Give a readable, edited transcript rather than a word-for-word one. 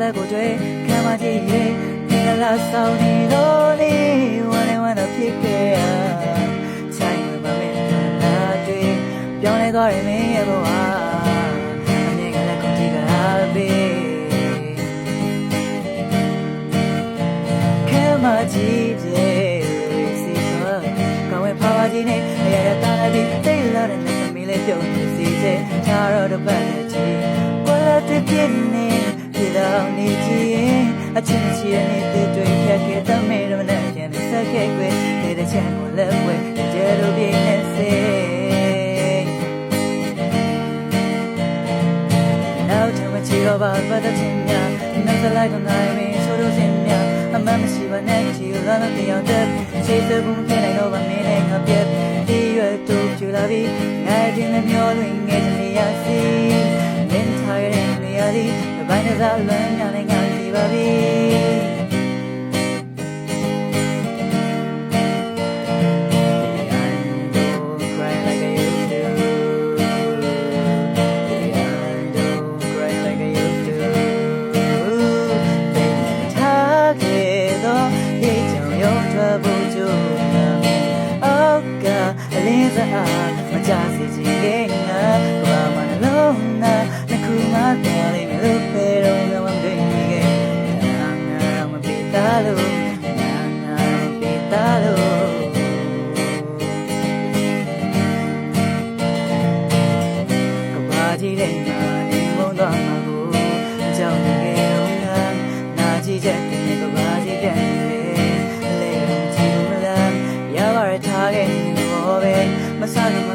လဲကိုတွေ့ခံမကြည့်ရင်နေလာဆောင်နေတော့လေဝမ်းဝမ်းတော့ဖြစ်ခဲ့ရဆိုင်မှာမင်းလာတွေ့ပြောင်းလဲသွားတယ်မင်းရဲ့ဘဝအမြင်ကလည်းကုန်ကြည့်ကြတာပဲခံမကြည့်ရဲ့စီတော့ကောင်းဝင်ပါပါကြီးနဲ့အရာရာတားပြီးတိတ်လာတဲ့နေ့သမီးလေးပြုံးနေစီတဲ့ချာတော့တစ်ပတ်နဲ့ချီကွာတဲ့ပြင်းနေဒီတော့နေကြည့်အချင်းချီနေတဲ့တွေ့ဖြတ်ခဲ့တဲ့မေတော့နဲ့ပြန်ဆက်ခဲ့ကွယ်တဲ့ချမ်းကိုလက်ဝဲကြဲလို့ပြင်းနေစေနောက်ထမချီတော့ပါပတ်တဲ့ချင်းများနောက်စလိုက်တော့နိုင်မင်းဆိုလို့စင်များအမှန်မရှိပါနဲ့ချီလာတဲ့ရောက်တဲ့စိတ်ကူးပြနေတော့ပါမင်းနဲ့ငါပြက်ဒီရွယ်တို့ချူလာပြီးငါဒီနဲ့မျောလွင်ငယ်နေရစီမင်းထားရတဲ့နေရာဒီဘိုင်းနဲ့စားလွမ်းညာနဲ့ငါစီပါပြီမကြစီချင်ခဲ့ငါဘာမှမလုံးနာနှစ်ခုမှတော်လိမ့်မယ်လို့ပဲတော့ငါမတွေ့နေခဲ့ငါမပြေတာလို့ငါမပြေတာလို့ကဘာကြီးတဲ့ငါနေမုန်းသွားမှာကိုကြောက်နေခဲ့တော့ငါနာကြည့်တဲ့ကဘာကြီးတဲ့လေလုံးကြည့်မလားရပါရထားခဲ့နေတော့ပဲမဆန်းမ